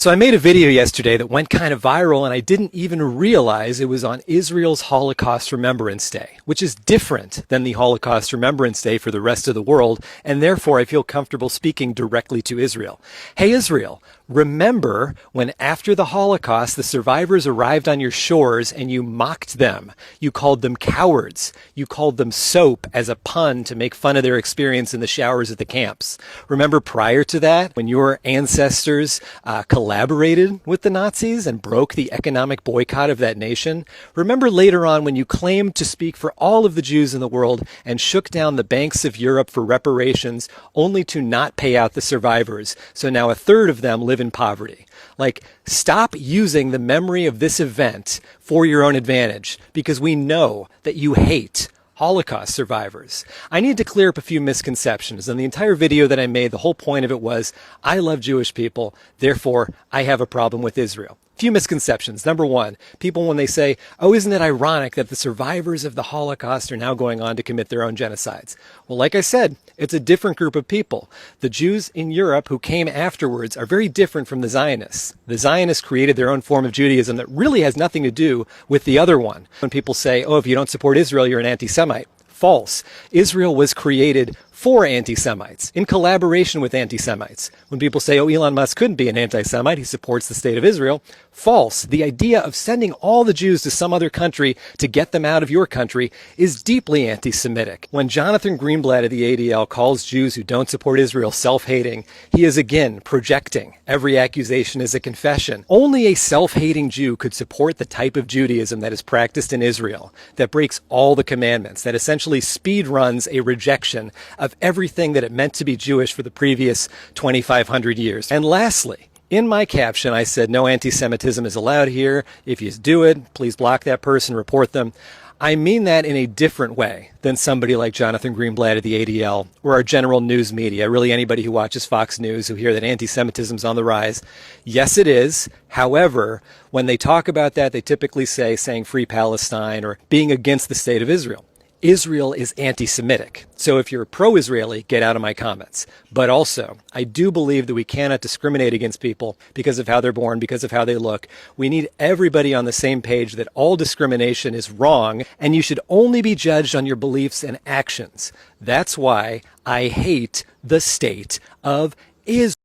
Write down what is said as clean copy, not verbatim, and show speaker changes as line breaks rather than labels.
So I made a video yesterday that went kind of viral, and I didn't even realize it was on Israel's Holocaust Remembrance Day, which is different than the Holocaust Remembrance Day for the rest of the world, and therefore I feel comfortable speaking directly to Israel. Hey Israel, remember when after the Holocaust the survivors arrived on your shores and you mocked them. You called them cowards. You called them soap as a pun to make fun of their experience in the showers at the camps. Remember prior to that, when your ancestors collaborated with the Nazis and broke the economic boycott of that nation? Remember later on when you claimed to speak for all of the Jews in the world and shook down the banks of Europe for reparations only to not pay out the survivors, so now a third of them live in poverty. Like, stop using the memory of this event for your own advantage, because we know that you hate Holocaust survivors. I need to clear up a few misconceptions. And the entire video that I made, the whole point of it was, I love Jewish people, therefore I have a problem with Israel. Few misconceptions. Number one, people when they say, oh, isn't it ironic that the survivors of the Holocaust are now going on to commit their own genocides? Well, like I said, it's a different group of people. The Jews in Europe who came afterwards are very different from the Zionists. The Zionists created their own form of Judaism that really has nothing to do with the other one. When people say, oh, if you don't support Israel, you're an anti-Semite. False. Israel was created for anti-Semites, in collaboration with anti-Semites. When people say, oh, Elon Musk couldn't be an anti-Semite, he supports the state of Israel. False. The idea of sending all the Jews to some other country to get them out of your country is deeply anti-Semitic. When Jonathan Greenblatt of the ADL calls Jews who don't support Israel self-hating, he is again projecting. Every accusation is a confession. Only a self-hating Jew could support the type of Judaism that is practiced in Israel, that breaks all the commandments, that essentially speed runs a rejection of everything that it meant to be Jewish for the previous 2,500 years. And lastly, in my caption, I said no anti-Semitism is allowed here. If you do it, please block that person, report them. I mean that in a different way than somebody like Jonathan Greenblatt of the ADL or our general news media, really anybody who watches Fox News who hear that anti-Semitism is on the rise. Yes, it is. However, when they talk about that, they typically say saying free Palestine or being against the state of Israel. Israel is anti-Semitic. So if you're pro-Israeli, get out of my comments. But also, I do believe that we cannot discriminate against people because of how they're born, because of how they look. We need everybody on the same page that all discrimination is wrong, and you should only be judged on your beliefs and actions. That's why I hate the state of Israel.